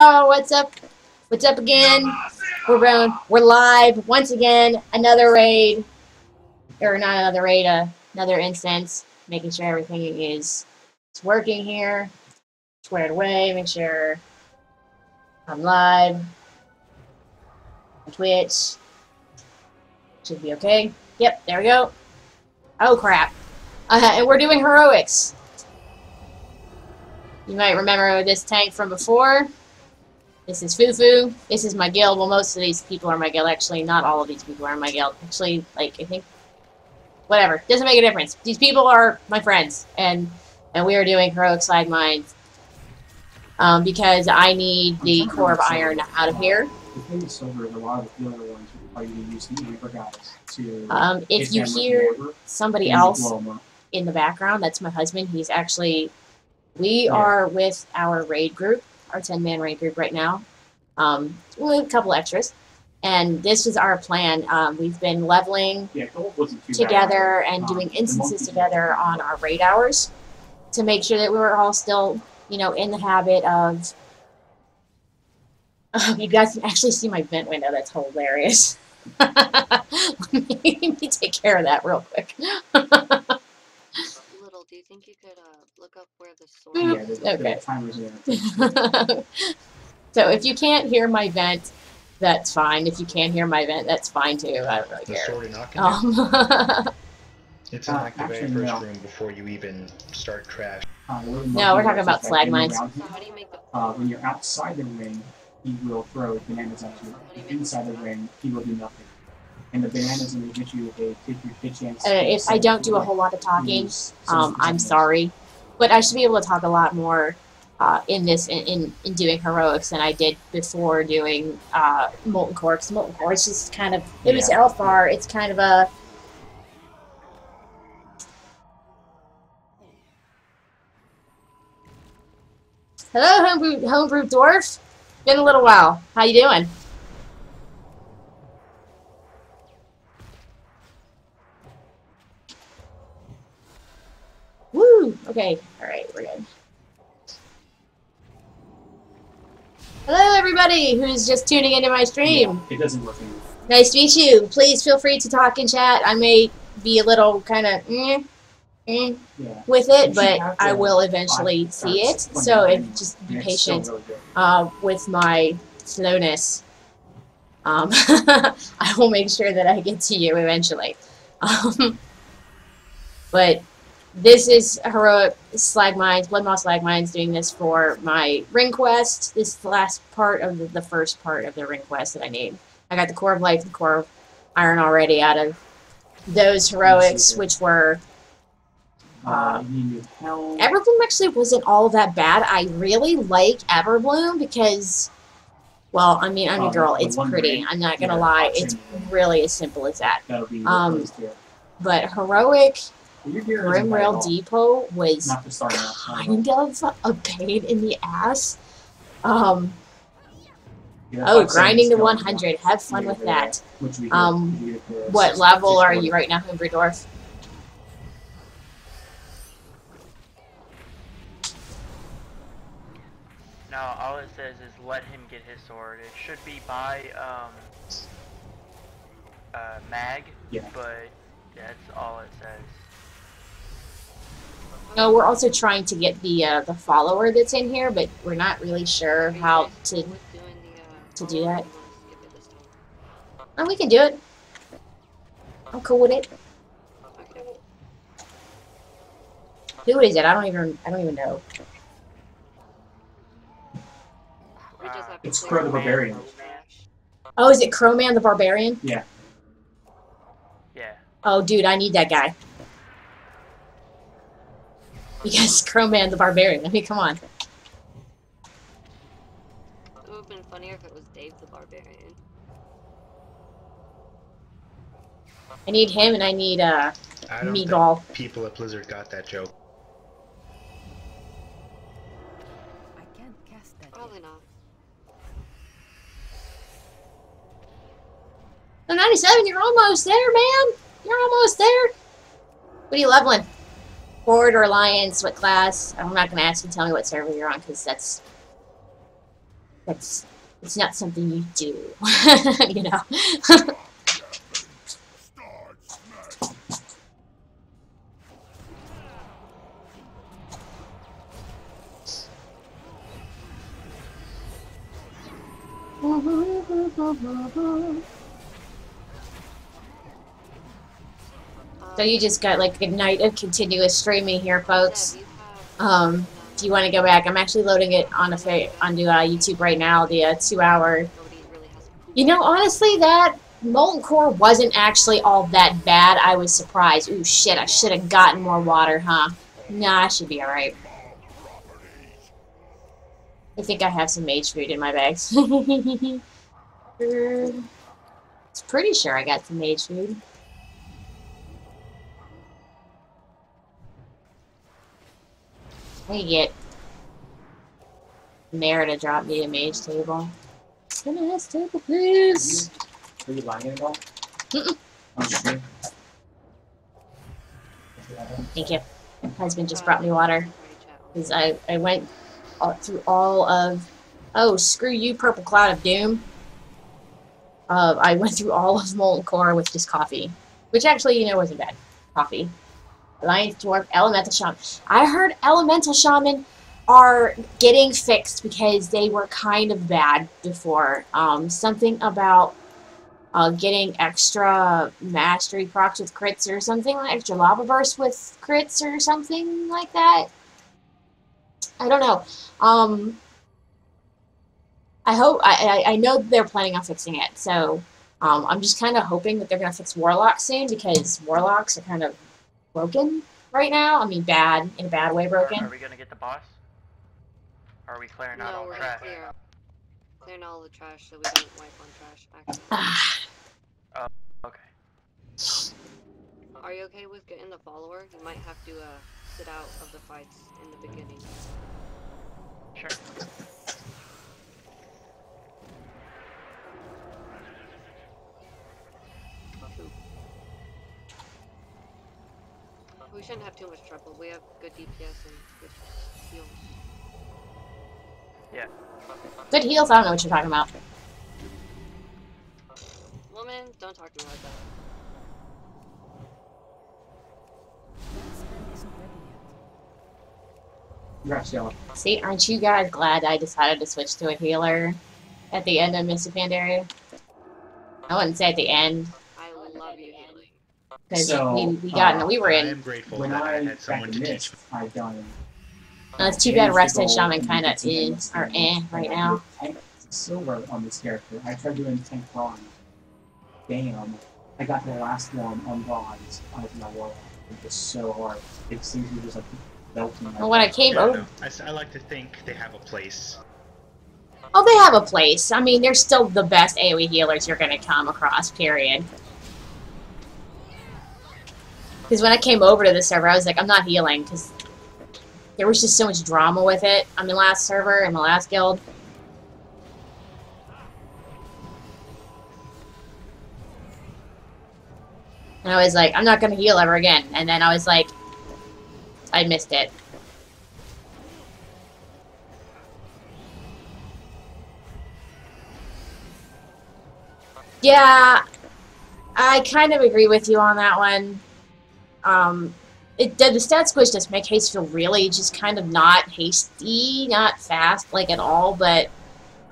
Oh, what's up? What's up again? We're live once again. Another raid, or not another raid, another instance. Making sure everything is working here. Squared away. Make sure I'm live on Twitch. Should be okay. Yep, there we go. Oh crap! And we're doing heroics. You might remember this tank from before. This is Fufu. This is my guild. Well, most of these people are my guild. Actually, not all of these people are my guild. Actually, like, I think... Whatever. Doesn't make a difference. These people are my friends. And we are doing Heroic Slag Mines. Because I need the core of iron out of here. If you hear somebody else in the background, that's my husband. He's actually... We are with our raid group. Our 10-man raid group right now, with a couple extras, and this is our plan. We've been leveling together and doing instances together on our raid hours to make sure that we were all still, you know, in the habit of. You guys can actually see my vent window. That's hilarious. Let me take care of that real quick. Do you think you could look up where the sword is? Okay. So if you can't hear my vent, that's fine. If you can hear my vent, that's fine too. I don't really care. The sword you're knocking It's in like the very first room before you even start crash. No, we're talking about slag mines. So how do you make the when you're outside the ring, he will throw bananas at you. Inside the ring, he will do nothing. And the bananas will get you a 50 chance. If I don't do a whole lot of talking, I'm sorry. But I should be able to talk a lot more in doing heroics than I did before doing Molten Core. Because Molten Core is just kind of, it was Elfar, it's kind of a... Hello, homebrew dwarf. Been a little while. How you doing? Woo! Okay, alright, we're good. Hello, everybody who's just tuning into my stream. Yeah, it doesn't work anymore. Nice to meet you. Please feel free to talk in chat. I may be a little kind of with it, but I will eventually see it. So just be patient with my slowness. I will make sure that I get to you eventually. But this is Heroic Slag Mines, Bloodmaw Slag Mines, doing this for my ring quest. This is the last part of the first part of the ring quest that I need. I got the Core of Life, the Core of Iron already out of those heroics, which were... Everbloom actually wasn't all that bad. I really like Everbloom because, well, I mean, I'm a girl. It's pretty. I'm not going to lie. It's really as simple as that. But Heroic... Grimrail Depot was kind of a pain in the ass. Oh, grinding to 100. Have fun with that. What level are you right now, Homebrew Dwarf? No, all it says is let him get his sword. It should be by mag, but that's all it says. No, we're also trying to get the follower that's in here, but we're not really sure how to do that. And we can do it. I'm cool with it. Who is it? I don't even know. It's Crow the Barbarian. Oh, is it Crowman the Barbarian? Yeah. Yeah. Oh, dude, I need that guy. Because Crowman the Barbarian. I mean, come on. It would have been funnier if it was Dave the Barbarian. I need him, and I need Meatball. People at Blizzard got that joke. I can't cast that. Probably not. So 97, you're almost there, man. You're almost there. What are you leveling? Horde or Alliance? What class? I'm not going to ask you to tell me what server you're on, because that's it's not something you do, you know. So you just got like a night of continuous streaming here, folks. If you want to go back, I'm actually loading it onto YouTube right now, the 2-hour. You know, honestly, that molten core wasn't actually all that bad. I was surprised. Ooh, shit, I should have gotten more water, huh? Nah, I should be alright. I think I have some mage food in my bags. It's pretty sure I got some mage food. I can get Mara to drop me a mage table. A nice table, please. Are you lying at all? Mm-mm. I'm sure. Thank you. Husband just brought me water. Because I went through all of... Oh, screw you, Purple Cloud of Doom. I went through all of Molten Core with just coffee. Which actually, you know, wasn't bad. Coffee. Alliance Dwarf, Elemental Shaman. I heard Elemental Shaman are getting fixed because they were kind of bad before. Something about getting extra mastery procs with crits or something, like extra lava burst with crits or something like that. I don't know. I know they're planning on fixing it, so I'm just kind of hoping that they're going to fix Warlocks soon, because Warlocks are kind of broken right now. I mean, bad, in a bad way broken. Are we going to get the boss? Or are we clearing out all we're trash? clearing all the trash so we don't wipe on trash, actually. Oh, okay. Are you okay with getting the follower? You might have to sit out of the fights in the beginning. Sure. We shouldn't have too much trouble. We have good DPS and good heals. Yeah. Good heals? I don't know what you're talking about. Woman, don't talk to me like that. See, aren't you guys glad I decided to switch to a healer at the end of Mr. Pandaria? I wouldn't say at the end. I love you healing. Because So, we were I in. am grateful When that I I had someone to teach me. I've done. It's too bad Rested Shaman kind of is, or right now. Tank silver on this character. I tried doing tank bronze. Damn. I got the last one on bronze on my warlock. It was so hard. It seems to just like melting. Well, when I came over. I like to think they have a place. Oh, they have a place. I mean, they're still the best AoE healers you're going to come across, period. Because when I came over to the server, I was like, I'm not healing, because there was just so much drama with it on the last server and the last guild. And I was like, I'm not going to heal ever again. And then I was like, I missed it. Yeah, I kind of agree with you on that one. The stat squish does make haste feel really just kind of not hasty, not fast, like at all, but,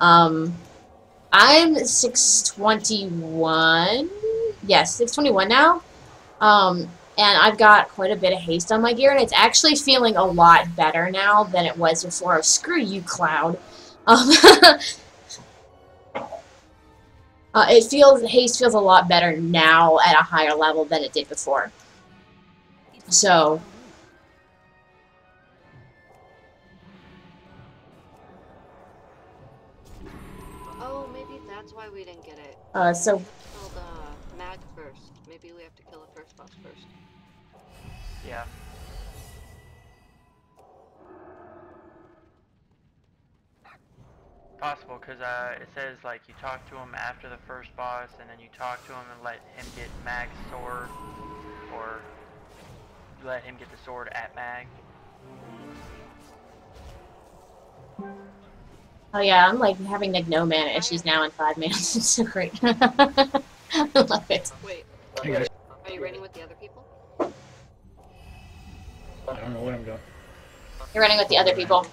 I'm 621, yes, 621 now, and I've got quite a bit of haste on my gear, and it's actually feeling a lot better now than it was before. Oh, screw you, Cloud. Haste feels a lot better now at a higher level than it did before. So, Oh, maybe that's why we didn't get it. so We killed Mag first. Maybe we have to kill the first boss first. Yeah. Possible, because it says like you talk to him after the first boss, and then you talk to him and let him get Mag's sword, or let him get the sword at Mag. Oh yeah, I'm like having like no mana issues now in 5 mana. It's so great. I love it. Wait, Hey guys, are you raiding with the other people? I don't know what I'm doing. You're running with the other people.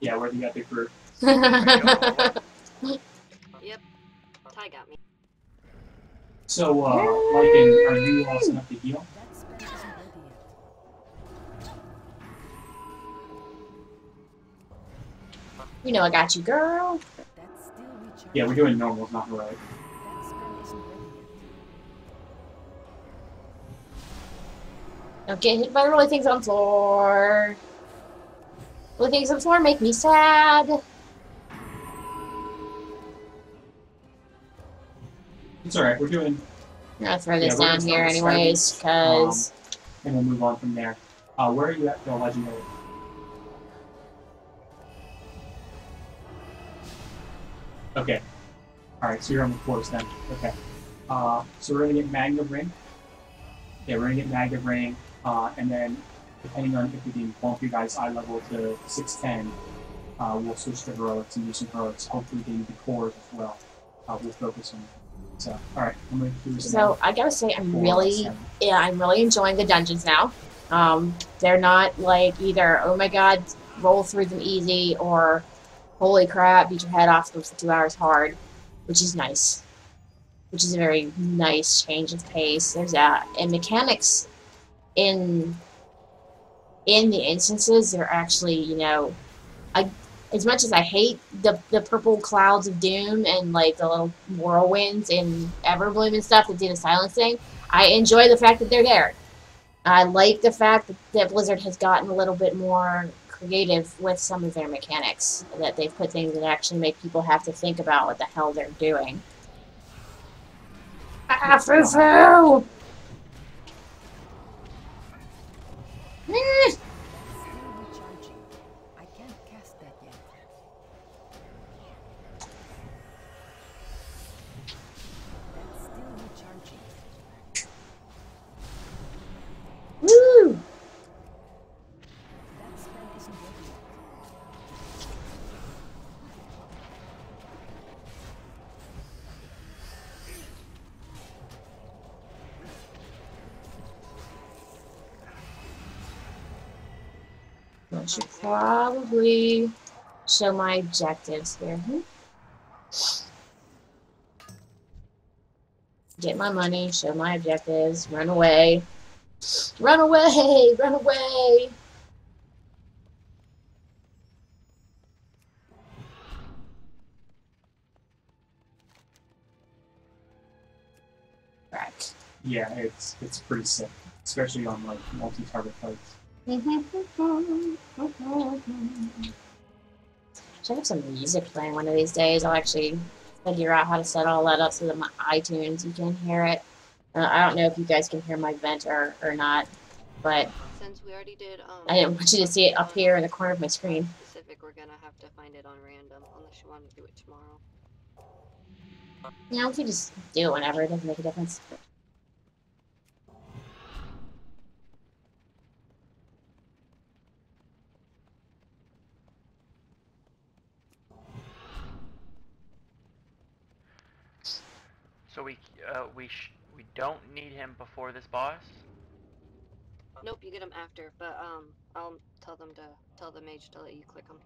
Yeah, we're the other group. Yep. Ty got me. So, Lycan, are you all set up to heal? You know I got you, girl. Yeah, we're doing normals, not heroic. Don't get hit by the rolly things on the floor. Rolly things on the floor make me sad. It's alright, we're doing... I'm gonna throw this we're down gonna here start with anyways, Stargates, because... and we'll move on from there. Where are you at for legendary? Okay. Alright, so you're on the course then. Okay. So we're gonna get Magna Ring. Yeah, we're gonna get Magna Ring, and then depending on if we can bump you guys eye level to 610, we'll switch to heroics and use some heroics. Hopefully getting the cores as well. We'll focus on. So, alright, I'm gonna do this now. So I gotta say, I'm really enjoying the dungeons now. They're not like either, oh my god, roll through them easy, or holy crap, beat your head off for 2 hours hard, which is nice. Which is a very nice change of pace. There's that, and mechanics in the instances, they're actually, you know, as much as I hate the purple clouds of doom and like the little whirlwinds and Everbloom and stuff that do the silencing, I enjoy the fact that they're there. I like the fact that Blizzard has gotten a little bit more creative with some of their mechanics, that they've put things that actually make people have to think about what the hell they're doing. Ah, foo-foo! Woo! I should probably show my objectives here. Get my money, show my objectives, run away. Run away! Run away! Right. Yeah, it's pretty sick, especially on like multi-target fights. Should have some music playing one of these days. I'll actually figure out how to set all that up so that my iTunes, you can hear it. I don't know if you guys can hear my vent or not, but Since we already did, I didn't want you to see it up here in the corner of my screen. Specific, we're gonna have to find it on random, unless you want to do it tomorrow. You know, if you just do it whenever, it doesn't make a difference. So we don't need him before this boss. Nope, you get them after, but I'll tell the mage to let you click them.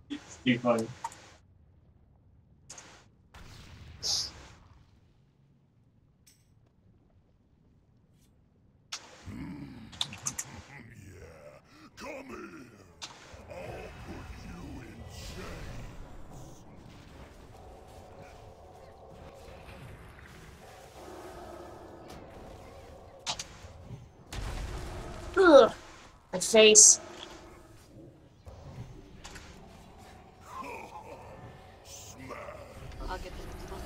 It's too funny. Ugh, my face. I'll get the next one.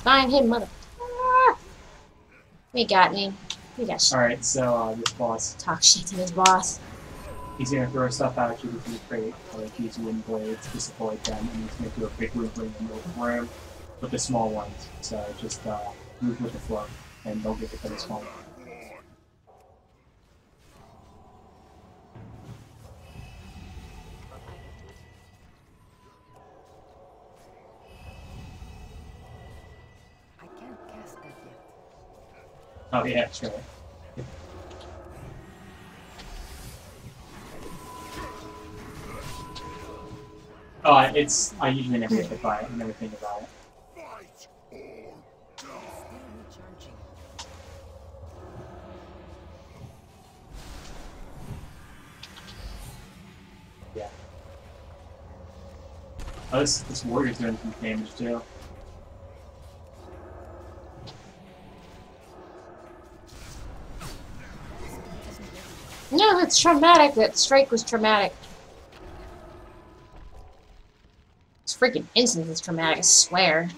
Find him, mother. Ah! He got me. You got Alright, so this boss, talk shit to this boss. he's gonna throw stuff at you with the crate, like these wooden blades, just avoid them, and he's gonna do a big loop ring in the room with the small ones. So just move with the flow, and don't get the small one. I can't cast that yet. Oh yeah, sure. Oh, I usually never get hit by it. I never think about it. Still recharging. Yeah. Oh, this warrior's doing some damage too. No, it's traumatic. That strike was traumatic. This freaking instance is traumatic, I swear.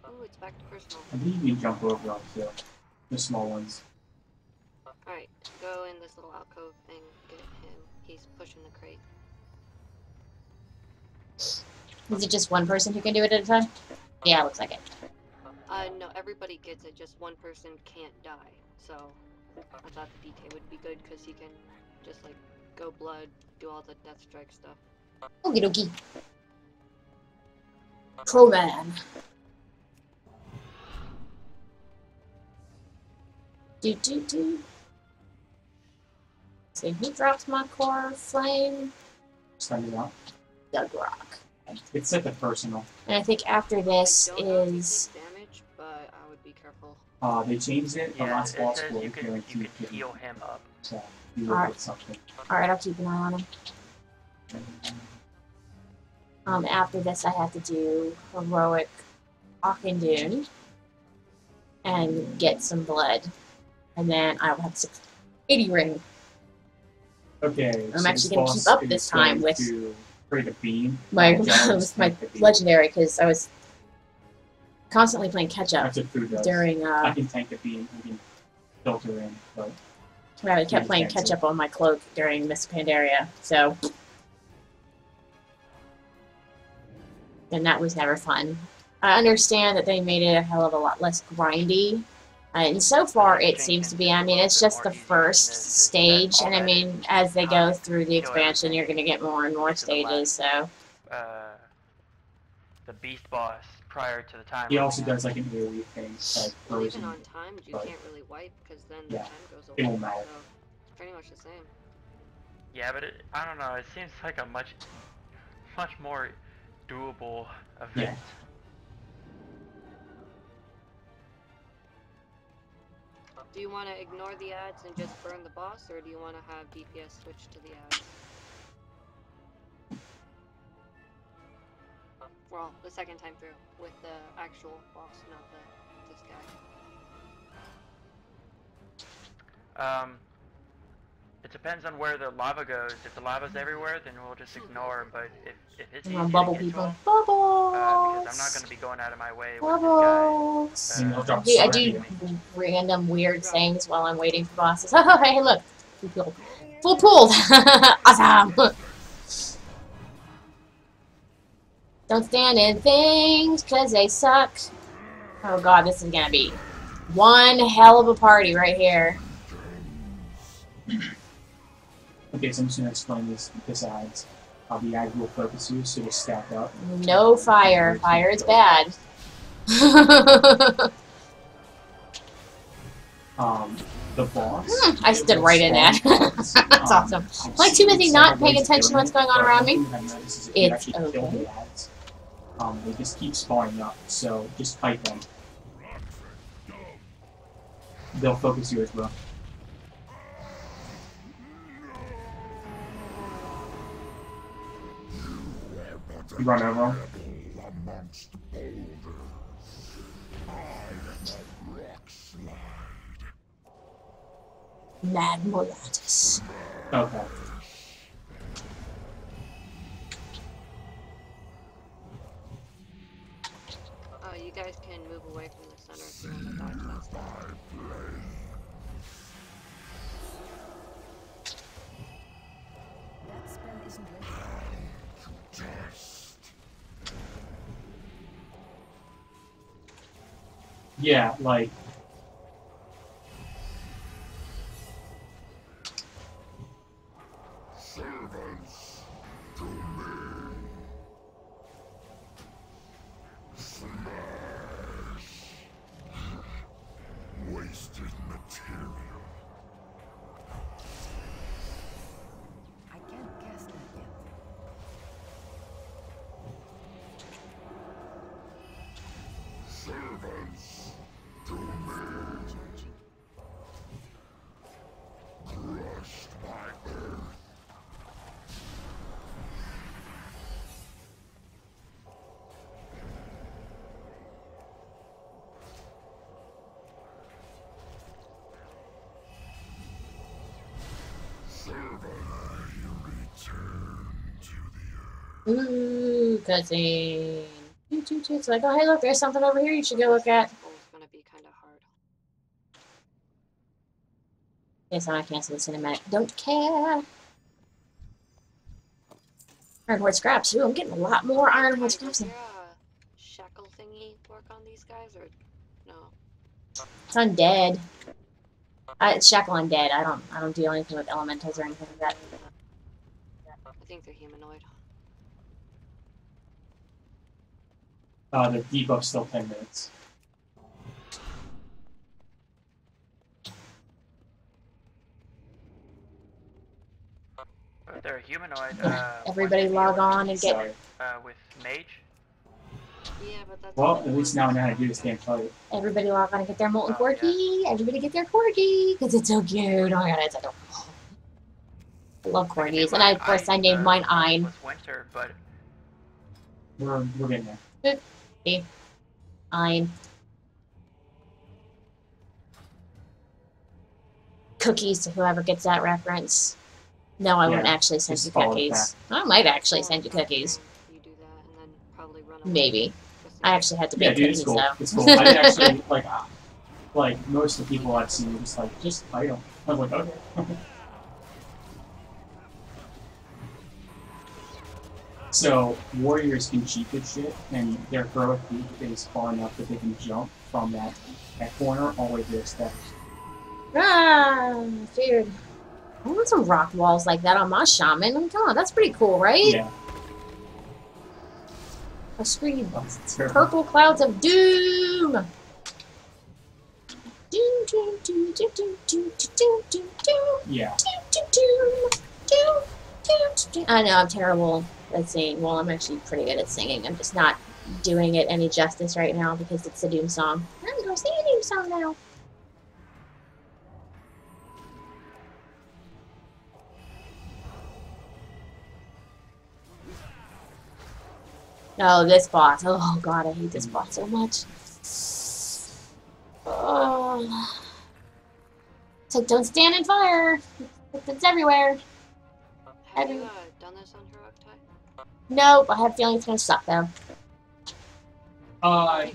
Oh, it's back to personal. I believe you can jump over them too. The small ones. Alright, go in this little alcove and get him. He's pushing the crate. Is it just one person who can do it at a time? Yeah, looks like it. No, everybody gets it, just one person can't die. So, I thought the DK would be good because he can just, like, go blood, do all the death strike stuff. Okie dokie. Pro man. Do. So he drops my core flame. Send it out. Blackrock. It's like a personal. And I think after this I don't know if he is. takes damage, but I would be careful. They changed it. The Yeah, last it boss says will you can guarantee heal him up. So you will Alright. get something. Alright, I'll keep an eye on him. After this, I have to do heroic Auchindoun and get some blood. And then I will have 680 ring. Okay. I'm so actually this gonna boss keep up is this time going with to create a beam. my Giants with my tank the beam. legendary because I was constantly playing catch up That's what food does. during I can tank the beam. We can filter in, but I kept playing Cancel. catch up on my cloak during Miss Pandaria, so and that was never fun. I understand that they made it a hell of a lot less grindy. And so far, it seems to be. I mean, it's just the first stage, and I mean, as they go through the expansion, you're going to get more and more stages. So The beast boss prior to the time. he also does like an AoE thing, like Well, frozen. even on timed, you but- can't really wipe because then the Yeah, time goes away. it won't matter. So it's pretty much the same. Yeah, but I don't know. It seems like a much more doable event. Yeah. Do you want to ignore the ads and just burn the boss, or do you want to have DPS switch to the ads? Well, the second time through, with the actual boss, not this guy. It depends on where the lava goes. If the lava's everywhere, then we'll just ignore. But if it's easy I'm to gonna bubble get to people. him, Bubbles! because I'm not going to be going out of my way with Bubbles! And he'll Uh, drop I sweat. do random weird things while I'm waiting for bosses. Oh, hey, look! Full pulled! Awesome! Don't stand in things, cause they suck. Oh god, this is gonna be one hell of a party right here. Okay, so I'm just gonna explain this ads. The ads will focus you, so just stack up. No fire. Fire is bad. The boss. I stood right in that. That's awesome. I'm like too busy not paying attention to what's going on around me. It's okay. They just keep spawning up, so just fight them. They'll focus you as well. You run over them. Amongst boulders, I am a rock slide. Mad Molatus. Okay. You guys can move away from the center focusing on the dark last time. That spell isn't ready. Yeah, like Servants to me. Smash. Wasted material. I can't cast that yet. Servants to me. Charging. Crushed by earth. Return to the earth. Ooh, cutscene. It's like, oh, hey, look, there's something over here you should go look at. This goal's gonna be kind of hard. Yes, I cancel the cinematic. Don't care. Ironwood scraps. Ooh, I'm getting a lot more ironwood Hey, scraps. does your shackle thingy work on these guys, or no? It's undead. It's shackle undead. I don't do anything with elementals or anything like that. I think they're humanoid. the debuff's still 10 minutes. If they're humanoid, Everybody log on and get. Sorry. with mage. Yeah, but that's Well, at least now I know how to do this damn fight. Everybody log on and get their molten Oh, yeah. corgi. Everybody get their corgi because it's so cute. Oh my god, it's adorable. I love I can do corgis, and of course I named mine Ein. With winter, but We're getting there. Ein. Cookies to whoever gets that reference. No, I won't Yeah, actually send just you follow the cookies. I might actually send you cookies. You do that, and then probably run away. Maybe. Just in I case. actually had to Yeah, make dude, cookies it's cool. though. It's cool. I didn't actually like most of the people I've seen are just like just fight them. I was like, okay. So warriors can cheat this shit, and their heroic feat is far enough that they can jump from that corner all the way to the steps. Ah, dude. I want some rock walls like that on my shaman. I mean, come on, that's pretty cool, right? Yeah. A screen. That's terrible. Purple clouds of doom. Doom, doom, doom, doom, doom, doom, doom, doom, doom, Yeah. doom, doom, doom, doom, doom. I know I'm terrible at singing. Well, I'm actually pretty good at singing. I'm just not doing it any justice right now because it's a doom song. I'm gonna sing a doom song now. Oh, this boss. Oh god, I hate this boss so much. Oh. It's like, don't stand in fire. It's everywhere. Have you done this on heroic type? Nope, I have a feeling it's gonna suck though.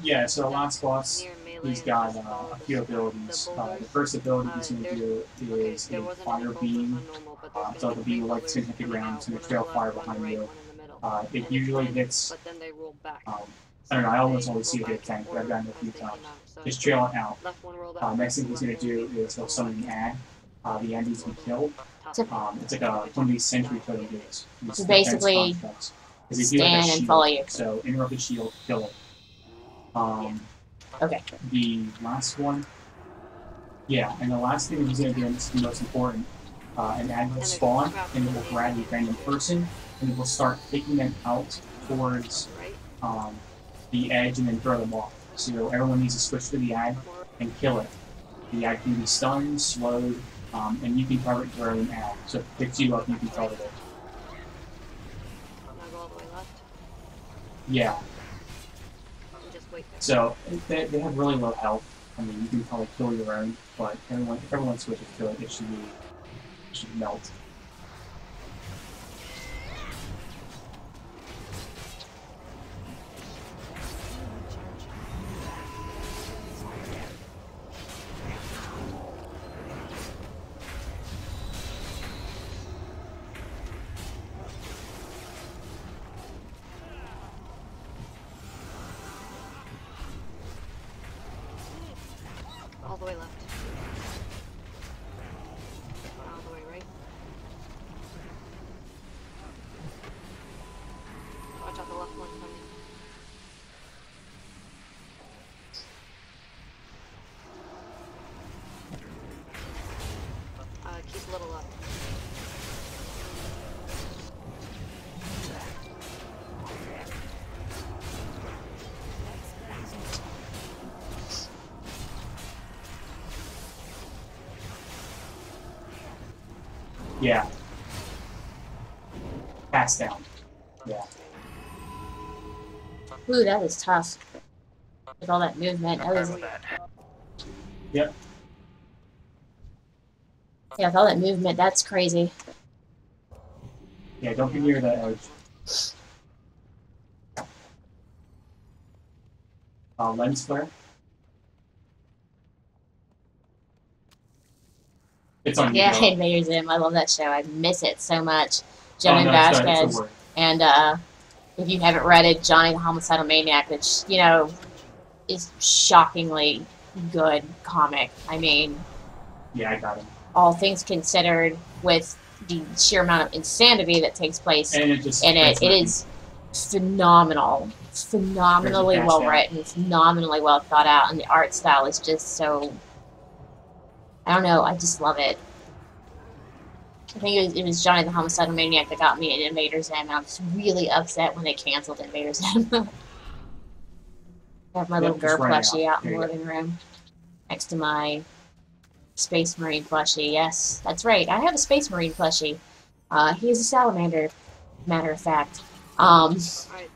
Yeah, so the last boss, Near melee he's and got just follow a few the abilities. The boulders. first ability he's going to do Okay, is there a wasn't fire any boulders beam. on normal, but there's So gonna the be beam three like to hit boulders the coming ground, out, so one the on trail the fire left, one on the behind right, you. one in the middle. It And usually then- hits. But then they roll back. I don't know. I almost They only see a roll hit back tank, but in I've done it a order few as they came times. out. So Just if trail it out. left one rolled out, Next thing he's going left to do one is he'll rolled summon an ad. The ad needs to be killed. top. It's like one of these sentry totem dudes. So basically, stand and follow you. So interrupt the shield, kill it. Okay. The last one. Yeah, and the last thing he's going to do, and this is the most important, an ad will spawn, and it will grab a random person, and it will start taking them out towards Right? the edge and then throw them off. So everyone needs to switch to the ad and kill it. The ad can be stunned, slowed, and you can target your own ad. So if it picks you up, you can target it. Now go all the way left Yeah, and just wait there. so they have really low health. I mean, you can probably kill your own, but if everyone switches to it, it should melt. Keep a little up. Yeah. Pass down. Yeah. Ooh, that was tough. With all that movement, I'm that fine was with that. Yep. yeah. With all that movement, that's crazy. Yeah, don't be near the edge. Lens flare. It's on you, Yeah, though. Invader Zim. I love that show. I miss it so much. Oh, Johnny no, it's Vasquez. a word. And if you haven't read it, Johnny the Homicidal Maniac, which, you know, is shockingly good comic. I mean, Yeah, I got him. all things considered, with the sheer amount of insanity that takes place And it just in it, fits it my- is phenomenal. Phenomenally There's a well dash written, phenomenally well thought out, and the art style is just so... I don't know, I just love it. I think it was Johnny the Homicidal Maniac that got me in Invader Zim, and I was really upset when they canceled Invader Zim. I have my Yep, little just girl running plushie out. out in There the you go. living room next to my Space Marine plushie. Yes, that's right. I have a Space Marine plushie. He's a salamander, matter of fact. Alright,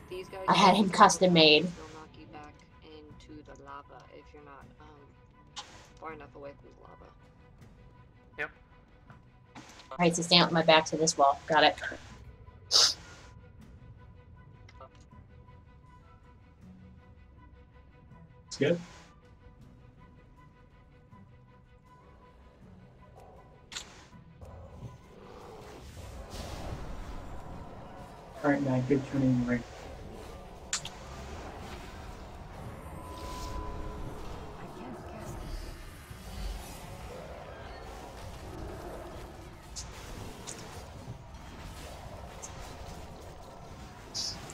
these guys. I had him custom made. They'll knock you back into the lava if you're not far enough away from the lava. Yep. Alright, so stand with my back to this wall. Got it. It's good. Alright, man, good turning the ring. I can't cast it.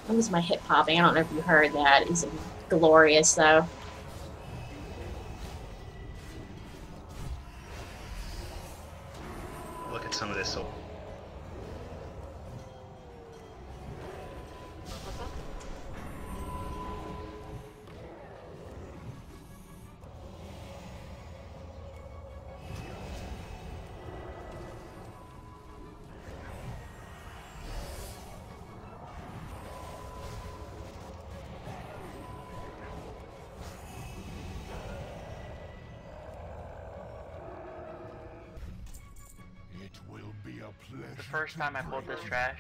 That was my hip popping. I don't know if you heard that. It's glorious, though. Look at some of this. What's up? It will be a pleasure. The first time I pulled this trash,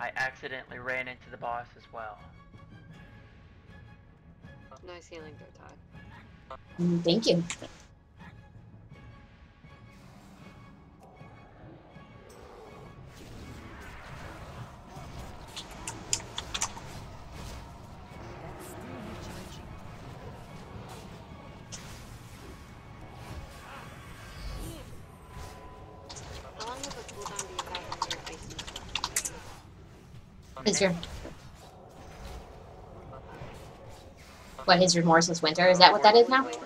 I accidentally ran into the boss as well. Nice healing there, Todd. Thank you. That's still recharging. How long of a cooldown do you have on your icy stuff? Is your... What, his Remorseless Winter? Is that what that is now? It's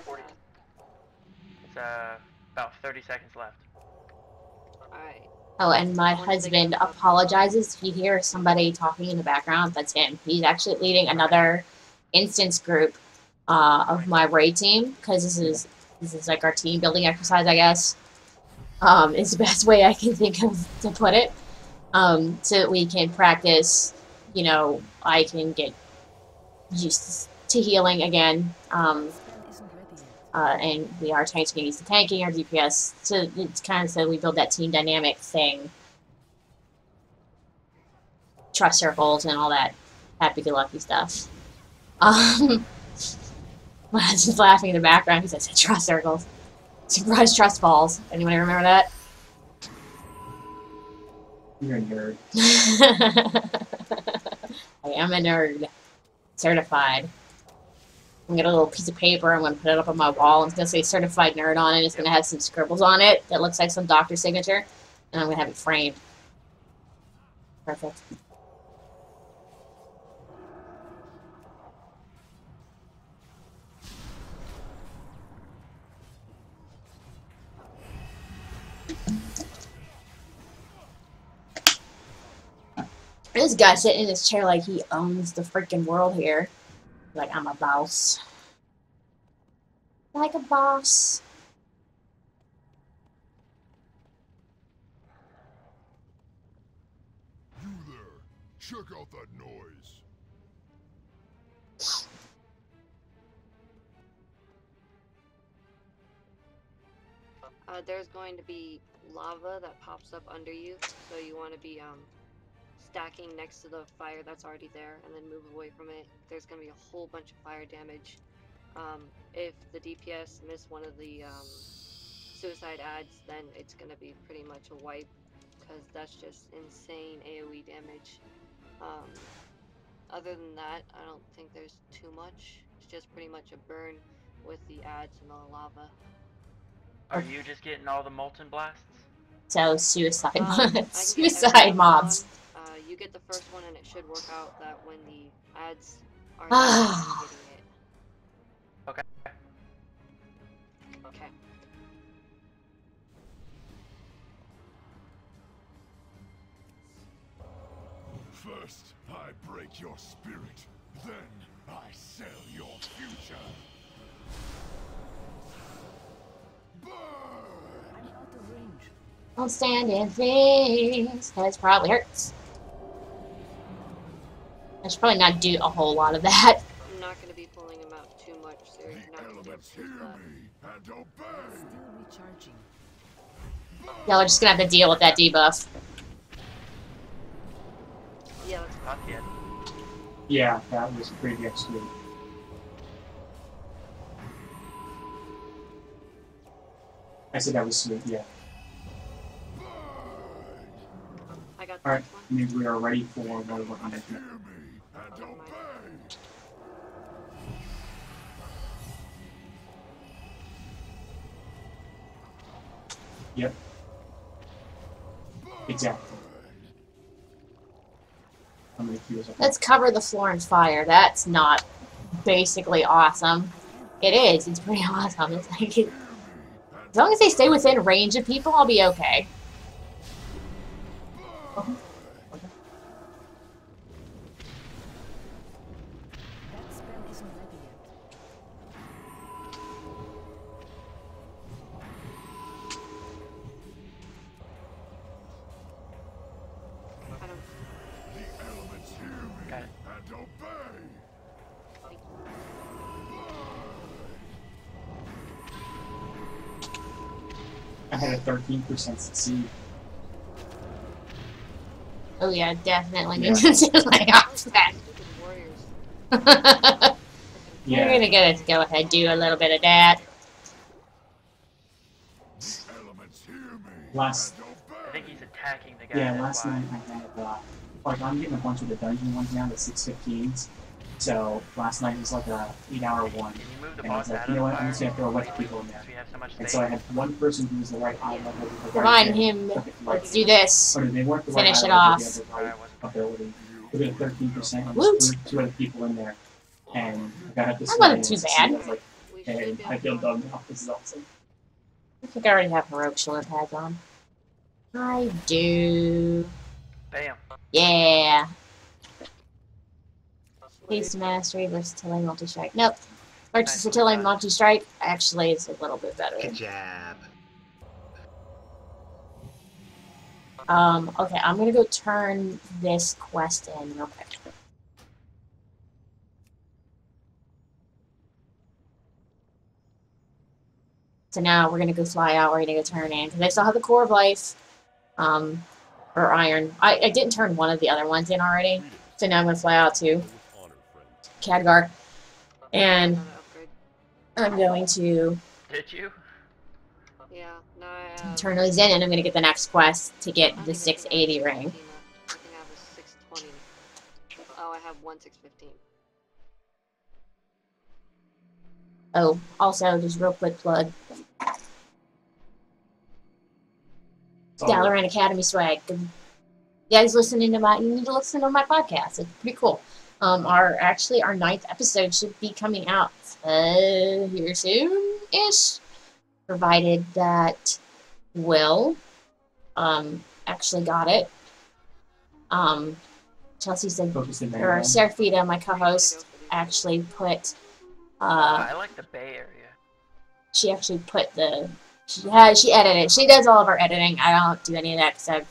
about 30 seconds left. Alright. Oh, and my husband apologizes if you hear somebody talking in the background. That's him. He's actually leading another instance group of my raid team, because this is like our team building exercise, I guess. Is the best way I can think of to put it. So that we can practice, you know, I can get used to healing again. Spell isn't ready yet. And our tanks can use the tanking, our DPS. So it's kind of so we build that team dynamic thing. Trust circles and all that happy-go-lucky stuff. My husband's laughing in the background because I said trust circles. Surprise trust falls. Anyone remember that? You're a nerd. I am a nerd. Certified. I'm gonna get a little piece of paper. I'm gonna put it up on my wall. It's gonna say certified nerd on it. It's gonna have some scribbles on it that looks like some doctor signature. And I'm gonna have it framed. Perfect. This guy sitting in his chair like he owns the freaking world here. Like, I'm a boss. Like a boss. You there. Check out that noise. There's going to be lava that pops up under you, so you want to be stacking next to the fire that's already there, and then move away from it. There's going to be a whole bunch of fire damage. If the DPS miss one of the suicide ads, then it's going to be pretty much a wipe, because that's just insane AoE damage. Other than that, I don't think there's too much. It's just pretty much a burn with the ads and the lava. Are you just getting all the molten blasts? So, suicide I can get suicide every mobs. one. You get the first one, and it should work out that when the ads are Ah. getting it. Okay. Okay. First, I break your spirit. Then, I sell your future. Burn! I'm out of range. Don't stand in things. That probably hurts. I should probably not do a whole lot of that. I'm not going to be pulling him out too much, so you're The not going to be able elements to hear use that. me and obey. Still recharging. Y'all are just gonna have to deal with that debuff. Yeah, that's Not yet. Yeah, that was pretty extreme. I said that was sweet, yeah. I got the Alright, next one. maybe we are ready for what we're on. Hear me and Never mind. obey. Yep. Exactly. I'm gonna cue us up. Let's cover the floor in fire. That's not basically awesome. It is. It's pretty awesome. It's like, as long as they stay within range of people, I'll be okay. That spell isn't ready yet. I don't. The elements hear me Got it. and obey. I had a 13% succeed. Oh yeah, definitely Yeah. need to lay off that. Stupid warriors. We're Yeah. gonna get it to go ahead, do a little bit of that. The elements hear me Last- and I obey. think he's attacking the guy. Yeah, that's last why. night I had, like, I'm getting a bunch of the dungeon ones now, the 615s. So, last night was like a 8-hour one. Can you move the And I was boss like, out you of know the what, I'm just fire? gonna throw a bunch of people in there. Because we have so much And space. so I had one person who was the right eye level with the Come right on, hit. him. Took it to, like, Let's do this. or they weren't the right Finish eye it level, off. but they had the right Alright, what's- ability. We did 13%, and Woot. just two other people in there. And I got up this That wasn't way too and bad. I was like, We hey, should be I able feel to. dumb now. This is awesome. I think I already have heroic shoulder pads on. I do. Bam. Yeah. Haste mastery, versatility, multi-strike. Nope. Versatility, multi-strike actually is a little bit better. Good job. Okay, I'm gonna go turn this quest in real quick. So now we're gonna go fly out, we're gonna go turn in, because I still have the core of life, or iron. I didn't turn one of the other ones in already, so now I'm gonna fly out to Khadgar, and Another upgrade. I'm going to Did you? Yeah, no, I have. turn those in, and I'm gonna get the next quest to I get don't the even think I have 680 ring. 615 left. I think I have a 620. Oh, I have one 615. Oh, also, just real quick plug, So, Dalaran Academy swag. You guys listening to you need to listen to my podcast. It's pretty cool. Our 9th episode should be coming out here soon-ish, provided that Will actually got it. Chelsea said, Focus in or there. Serafita, my co-host, actually put, I like the Bay Area. she actually put she edited. She does all of our editing. I don't do any of that because I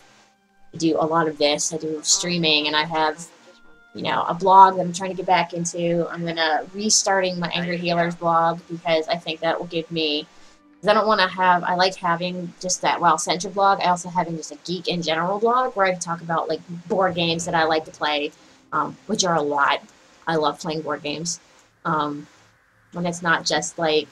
do a lot of this. I do streaming, and I have, you know, a blog that I'm trying to get back into. I'm gonna restarting my Angry Healers blog because I think that will give me. Because I don't want to have. I like having just that WoW Central blog. I also having just a geek in general blog where I can talk about like board games that I like to play, which are a lot. I love playing board games. When it's not just like.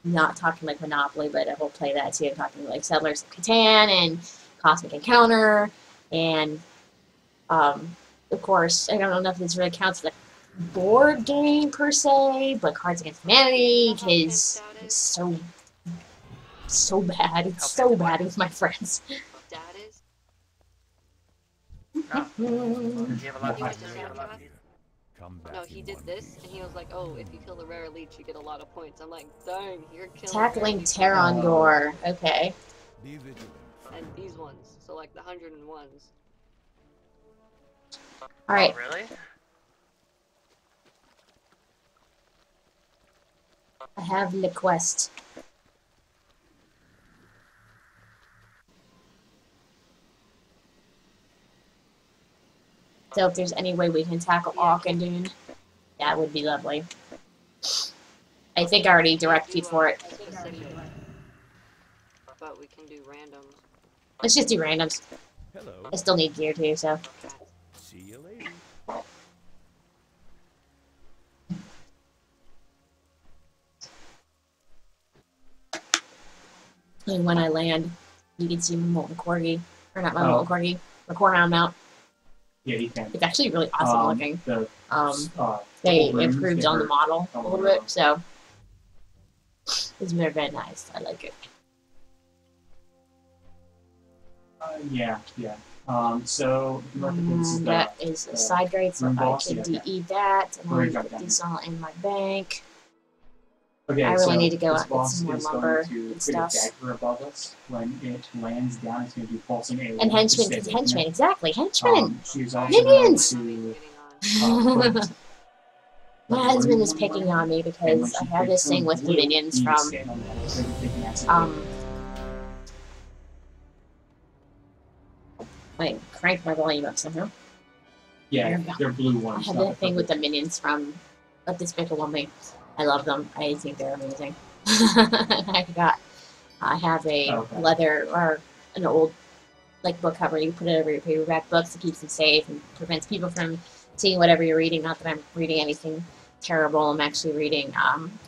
Not talking like Monopoly, but I will play that too. Talking like Settlers of Catan and Cosmic Encounter, and of course, I don't know if this really counts as a board game per se, but Cards Against Humanity because it's so bad. It's so bad with my friends. Dad is? No. You have a lot He of did people. the soundtrack? No, he did this, and he was like, oh, if you kill the rare elite, you get a lot of points. I'm like, dang, you're killing Tackling rare elites. Terrangor. Okay. Be vigilant. And these ones, so like the 101s. Alright. Oh, really? I have the quest. So if there's any way we can tackle Auchindoun, that would be lovely. I think I already directed for it. I should have said you would. But we can do randoms. Let's just do randoms. Hello. I still need gear too, so. See you later. And when I land, you can see my molten corgi. Or not my molten corgi, my corehound mount. Yeah, you can. It's actually really awesome looking. They rooms, improved they on the were- model a oh, little wow. bit, so it's very, very nice. I like it. Yeah. So if you look at this, That is a side grade, so room I boss, can yeah, DE that, and We're then gonna put jump these down. all in my bank. okay, I really so need to go this out and get boss some more is lumber going to and create a stuff. dagger above us. When it lands down, it's going to do pulsing alien. And henchmen, to because stay henchmen, there. exactly, henchmen! She's also Minions! going to put My husband is picking on me because I have this thing with the minions from, wait, crank my volume up somehow. yeah, they're blue ones. I have not that thing with the purple. minions from Let Despicable Me. I love them. I think they're amazing. I have a leather or an old like book cover. You put it over your paperback books. It keeps them safe and prevents people from seeing whatever you're reading. Not that I'm reading anything terrible. I'm actually reading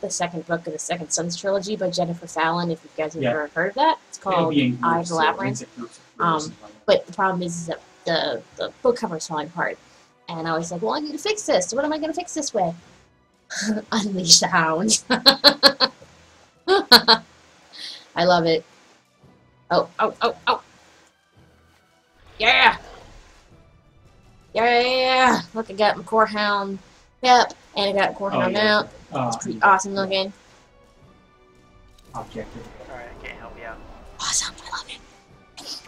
the second book of the Second Sons trilogy by Jennifer Fallon. If you guys have ever heard of that, it's called Eye of the Labyrinth. But the problem is that the book cover is falling apart. And I was like, well, I need to fix this. So what am I going to fix this with? Unleash the Hounds. I love it. Oh. Yeah! Yeah! Look, I got my Corehound Pep, and I got Corehound mount. It's pretty awesome looking. Objective. Sorry, I can't help you out. Awesome, I love it.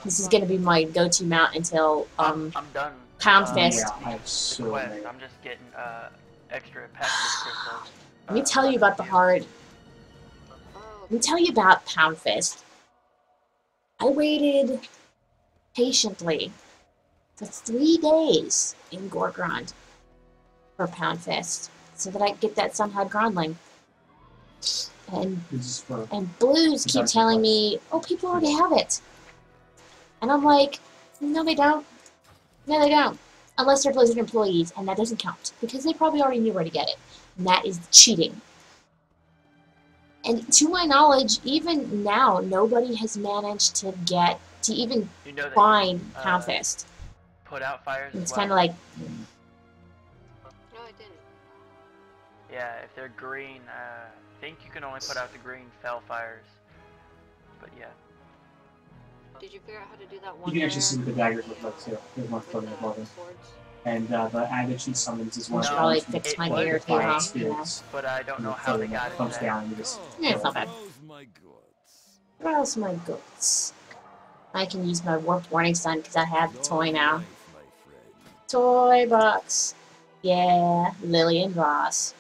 This is gonna be my go-to mount until I'm done. Pound Fist. Yeah, I have so Quest. many. I'm just getting extra Pexus crystals. Let me tell you about the hard. Let me tell you about Pound Fist. I waited patiently for 3 days in Gorgrond for Pound Fist so that I could get that Sunhide Grondling. And Blues keep telling me, oh, people already have it. And I'm like, no, they don't. No, they don't. Unless they're Blizzard employees, and that doesn't count because they probably already knew where to get it. And that is cheating. And to my knowledge, even now, nobody has managed to get to even find Pound Fist. Put out fires. And it's as well. kind of like, No, I didn't. Yeah, if they're green, I think you can only put out the green fell fires. But yeah. Did you figure out how to do that one? You can actually see what the daggers look like too. There's one floating above it. And the ad that she summons is one should of probably those fix with my the ear too, fire huh? spirits. But I don't know And how they it got it comes there. down and you just yeah, it's not bad. My goods. Where's my goods? I can use my Warped Warning Sun because I have the toy now. toy box. Yeah, Lillian Ross.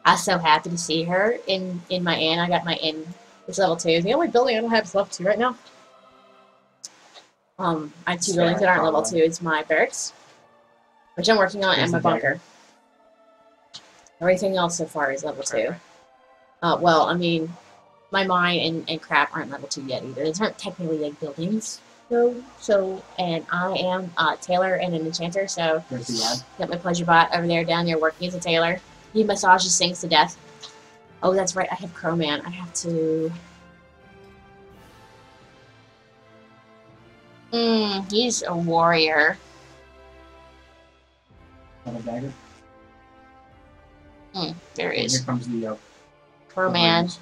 I was so happy to see her in my inn. I got my inn. It's level 2. The only building I don't have is level 2 right now. I have 2 buildings that aren't level 2. It's my barracks, which I'm working on, and my bunker. Everything else so far is level 2. Well, I mean, my mine and crap aren't level 2 yet either. These aren't technically like buildings, though. So, and I am a tailor and an enchanter, so got my pleasure bot over there down there working as a tailor. He massages things to death. Oh, that's right. I have Crowman. I have to. He's a warrior. Have a dagger. There is. Here comes the Crowman.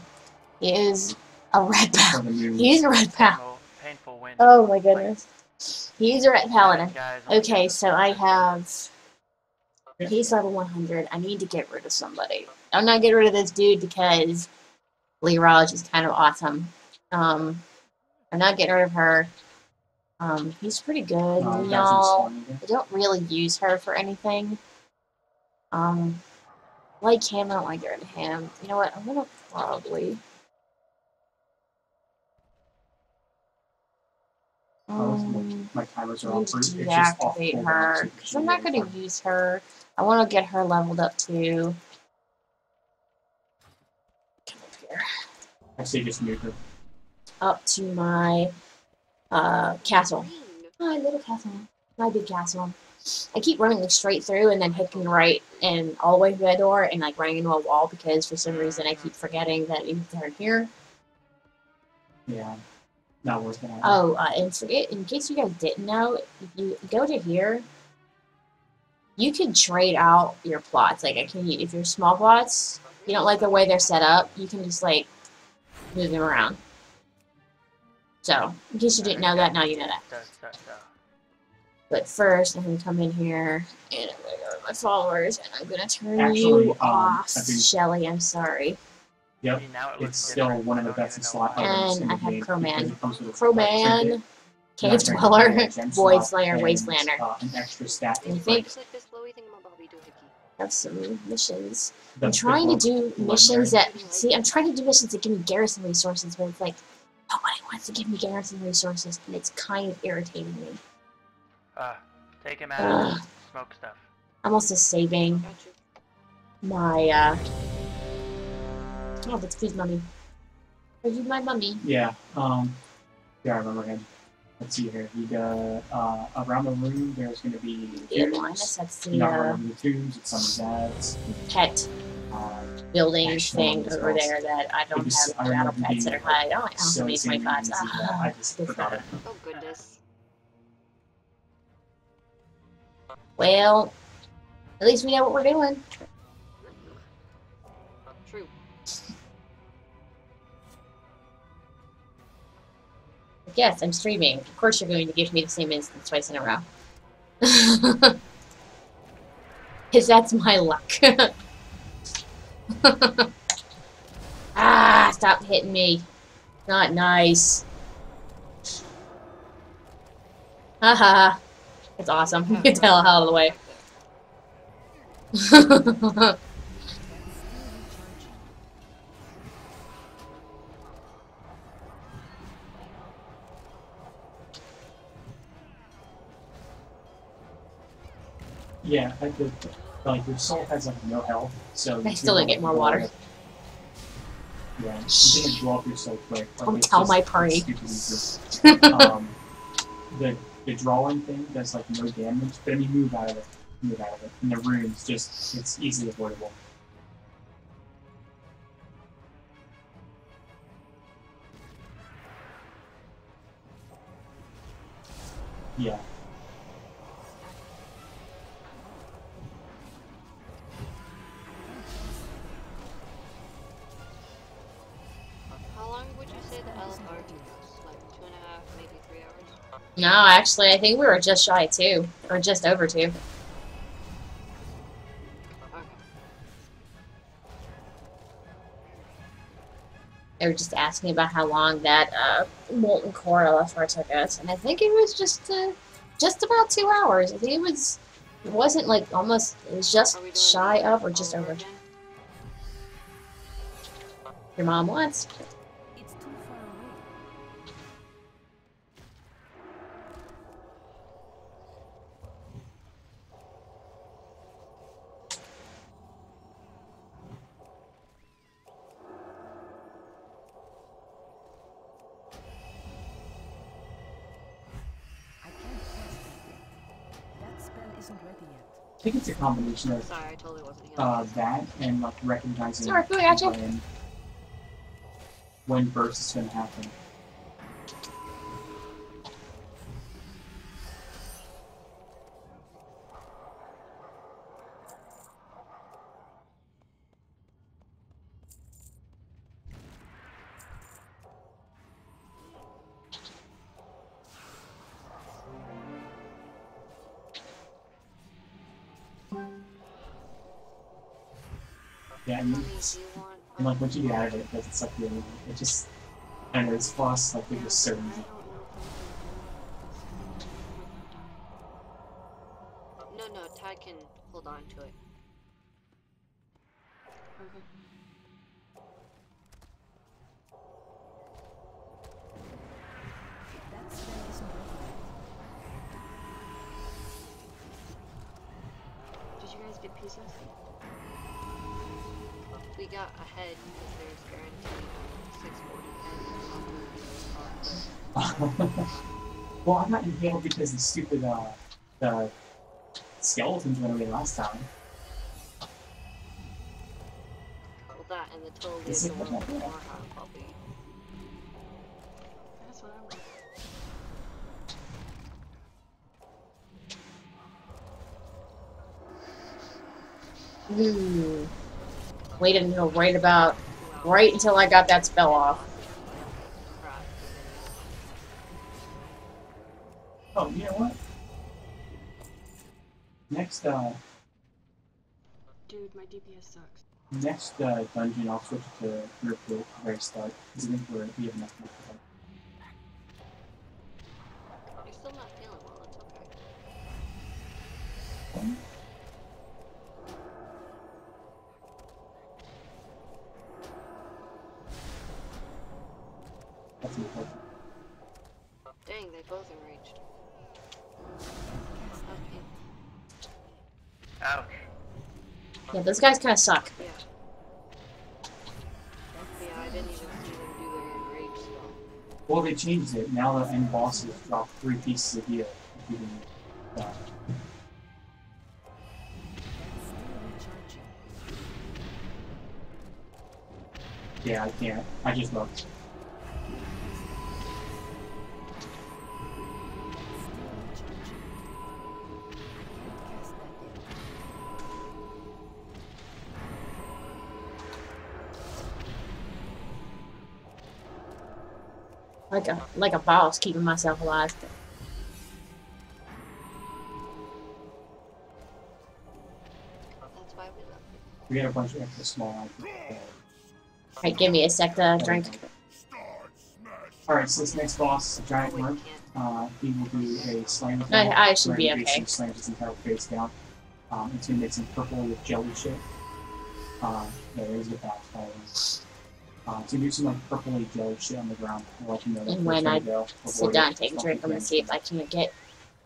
He is a red paladin. He's a red paladin. Painful wind. Oh my goodness. He's a red paladin. Okay, so I have. He's level 100. I need to get rid of somebody. I'm not getting rid of this dude because Leroy is kind of awesome. I'm not getting rid of her. He's pretty good, y'all. I don't really use her for anything. Like him, I don't like getting rid of him. You know what? I'm gonna probably. My timers are I need to deactivate her because I'm not going to use her. I want to get her leveled up too. Come up here. I say just move her. Up to my castle. My little castle. My big castle. I keep running like straight through and then hitting right and all the way through that door and like running into a wall because for some reason I keep forgetting that you can turn here. Yeah. Not worth it. Oh, and in case you guys didn't know, if you go to here, you can trade out your plots. Like, if you're small plots, you don't like the way they're set up, you can just, like, move them around. So, in case you didn't know that, now you know that. But first, I'm going to come in here, and I'm going to go to my followers, and I'm going to turn you off, Shelly. I'm sorry. Yep, it's still one of the best slot items in the game. And I have Crowman. Crowman, Cave Dweller, Void Slayer, Wastelander. An extra stat. I think have some missions. I'm trying to do missions that... See, I'm trying to do missions that give me garrison resources, but it's like, nobody wants to give me garrison resources, and it's kind of irritating me. Take him out of smoke stuff. I'm also saving my, Oh, that's Pooh's mummy. Are you my mummy? Yeah, yeah, I remember him. Let's see here. He around the room, there's going to be tombs. That's the, the tombs, it's some dads. Pet building thing over there that I don't have battle pets that are high. I don't have any 25s. I just forgot it. Oh, goodness. Well, at least we know what we're doing. True. Yes, I'm streaming. Of course you're going to give me the same instance twice in a row. Because that's my luck. Ah, stop hitting me. Not nice. Haha. It's awesome. You can tell out of the way. Yeah, like your soul has like no health, so I still didn't get more water. Yeah, you didn't blow up your soul quick. Like, Don't tell my party. The drawing thing does like no damage, but then you move out of it. And the runes it's easily avoidable. Yeah. How long would you say the LFR was? Like 2.5, maybe 3 hours? No, actually, I think we were just shy of 2. Or just over 2. Okay. They were just asking about how long that Molten Core LFR took us. And I think it was just just about 2 hours. I think it wasn't like almost, it was just Are we doing shy it of or all just over over. again? Your mom wants. It's too far away. I can't cast that yet. That spell isn't ready yet. I think it's a combination of Sorry, I totally wasn't healing. that and like recognizing Sorry, I gotcha. when burst is going to happen. Yeah, Honey, do you want? and like once you get out of it, it doesn't suck you in. It just, I don't know, it's boss like they're just so I don't easy. know if I'm gonna do it. No, Ty can hold on to it. Okay. That spell isn't ready yet. Did you guys get pieces? We got ahead because there's guaranteed 640 heads. Well, I'm not impaled because the stupid the skeletons went away last time. Well, that and the totally Is it adorable what I Warhound puppy. That's what I'm Ooh. Waited until right until I got that spell off. Crap. Oh, you know what? Next Dude, my DPS sucks. dungeon, I'll switch to group at the very start because I think we have enough money for You're still not feeling well, it's okay. that. That's important. Dang, they both enraged. Okay. Ouch. Yeah, those guys kind of suck. Yeah. Yeah, I didn't even see them do their enrage spell. Well, they changed it. Now the end bosses drop 3 pieces of heal. If you can, That's still recharging. yeah, I can't. I just looked. Still recharging. I can't cast that yet. Like a boss, keeping myself alive. That's why we love you. We got a bunch of extra small items. Alright, give me a sec to drink. Start smashing. Alright, so this next boss is a giant Oh, wait, worm. can't. He will do a slam I should be where he okay. basically slams his entire face down. It's gonna make some purple with jelly shit. There's a bad fire. To do some like purpley jelly shit on the ground. I'll let you know that And when first I go before Sit you down and take a stop drink. the I'm gonna see if damage. I can get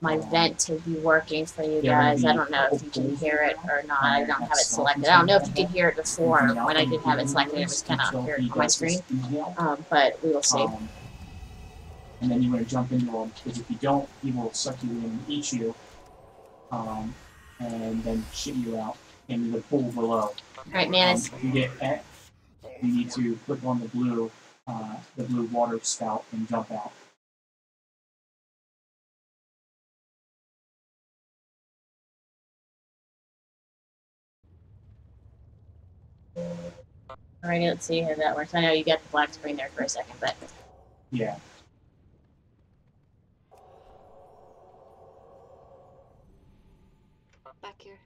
my vent to be working for you Yeah, guys. I maybe don't know if you can hopefully hear it or not. I don't have it that's selected. I don't know if you could hear it before. Now, When I and did have it he selected, it inhales was kind of until here he on my does his screen. inhale. But we will see. And then you want to jump into him, because if you don't, he will suck you in and eat you, and then shit you out into the pool below. Alright, Manus. If you get F, you need to click on the blue water spout and jump out. Alrighty, let's see how that works. I know you got the black screen there for a second, but Yeah. Back here.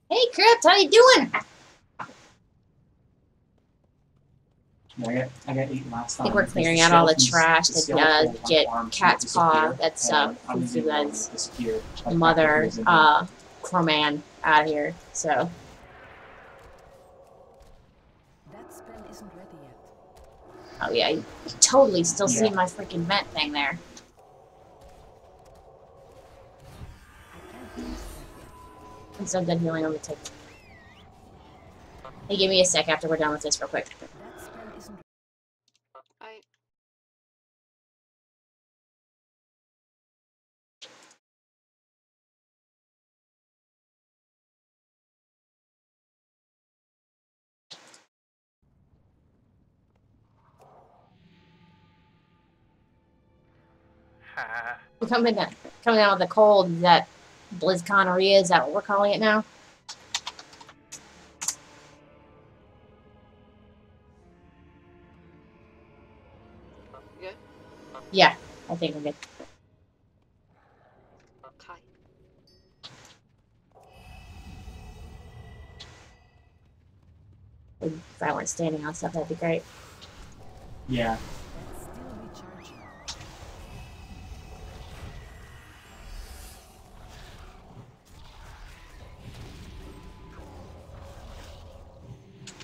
hey, Crypt, how you doing? Yeah, I got 8 last I time. think we're Because clearing the out all the skeletons- trash the to skeletal one get arms Cat's disappear, Paw. That's and I'm gonna Fufuga's disappear. Like, mother, Fufuga's in there. Crowman out of here. So That spell isn't ready yet. oh yeah, you totally still see Yeah. my freaking vent thing there. I can't cast that yet. I'm so done healing on the tip. Hey, give me a sec after we're done with this real quick. That spell isn't I Ha. We're coming down with the cold. Is that BlizzConeria? Is that what we're calling it now? good. Yeah, I think we're good. Kai. If I weren't standing on stuff, that'd be great. Yeah. That's still recharging. I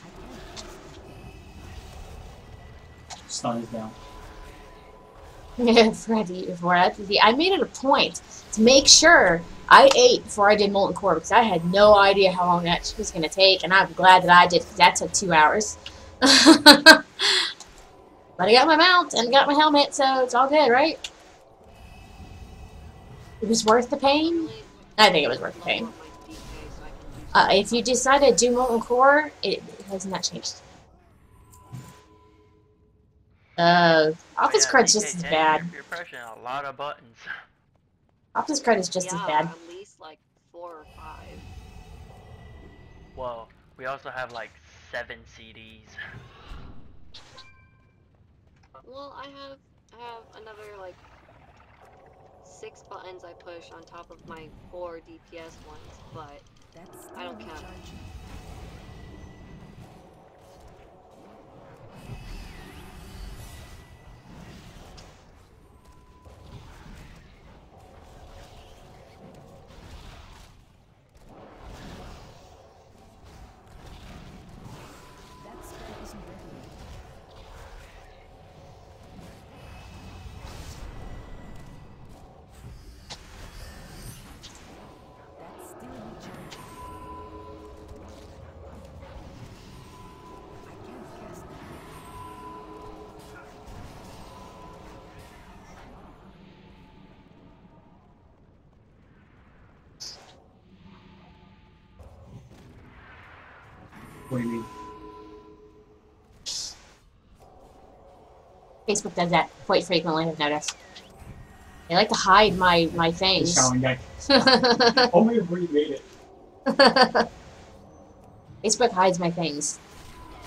can't cast that yet. Stun is down. Forgot to eat before. I made it a point to make sure I ate before I did Molten Core because I had no idea how long that was going to take, and I'm glad that I did because that took 2 hours. But I got my mount and got my helmet, so it's all good, right? It was worth the pain? I think it was worth the pain. If you decide to do Molten Core, it has not changed. Office cred's just as bad. You're pressing a lot of buttons. Office cred is just as bad. At least like 4 or 5. Well, we also have like 7 CDs. Well, I have another like 6 buttons I push on top of my 4 DPS ones, but That's still I don't count. recharging. That spell isn't ready yet. That's still recharging. I can't cast that yet. What do you mean? Facebook does that quite frequently, I've noticed. They like to hide my The things. showering deck. Only if we made it. Facebook hides my things.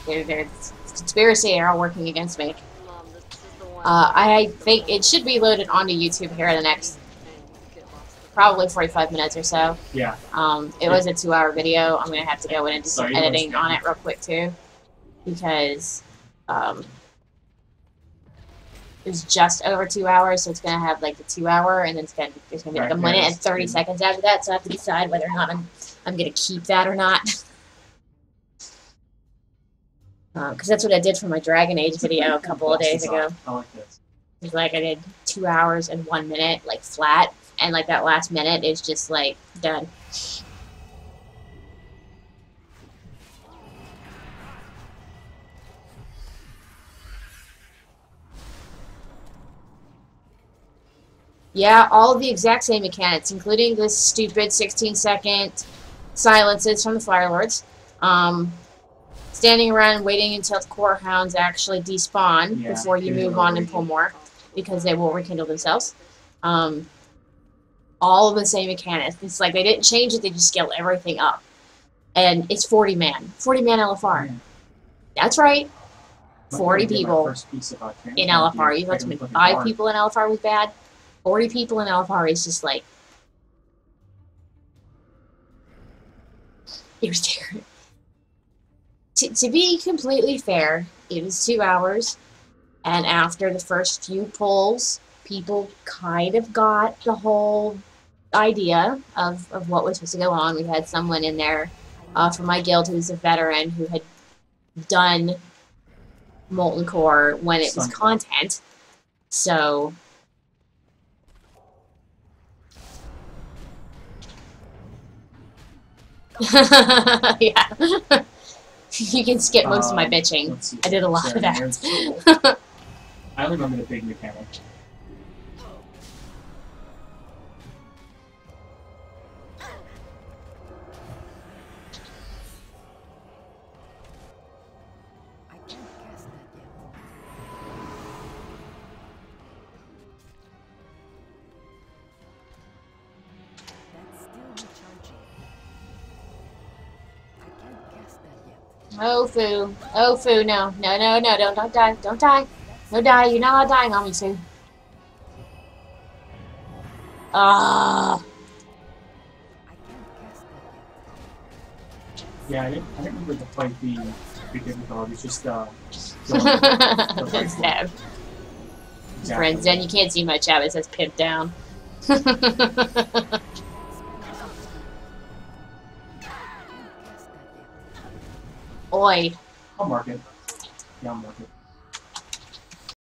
They're conspiracy. They're all working against me. Mom, this is the one. I think it should be loaded onto YouTube here in the next probably 45 minutes or so. Yeah. It was a 2-hour video. I'm gonna have to go in and do some Sorry, editing on it real quick too, because it was just over 2 hours, so it's gonna have like the 2 hour, and then there's gonna be like a Right, minute yeah, and 30 seconds after that. So I have to decide whether or not I'm gonna keep that or not. Because that's what I did for my Dragon Age video a couple of days ago. I like this. It's like I did 2 hours and 1 minute, like flat, and like that last minute is just like done. Yeah, all of the exact same mechanics, including this stupid 16-second silences from the Fire Lords. Standing around and waiting until the core hounds actually despawn Yeah, before you move on and pull more, because they will rekindle themselves. All of the same mechanics. It's like they didn't change it, they just scaled everything up. And it's 40 man. 40 man LFR. Yeah. That's right. Might 40 get my people first piece of, in transplant LFR. here. You thought to Take a me look at 5 the people in LFR was bad? 40 people in LFR is just like... It was terrible. To be completely fair, it was 2 hours, and after the first few pulls, people kind of got the whole idea of what was supposed to go on. We had someone in there from my guild who's a veteran who had done Molten Core when it was content. So yeah. You can skip most of my bitching. I did a lot of that. I only remember the big mechanic. I can't cast that yet. That's still recharging. I can't cast that yet. Oh, Foo. Oh, Foo, no. No, no, no, don't die. Don't die. No die. You're not dying on me, Foo. Ah. I can't cast that yet. Yeah, I didn't remember the fight being big difficult. It's just That's bad. Exactly. Friends, then you can't see my chat. It says pimp down. I can't cast that yet. Oi. I'll mark it. Yeah, I'll mark it.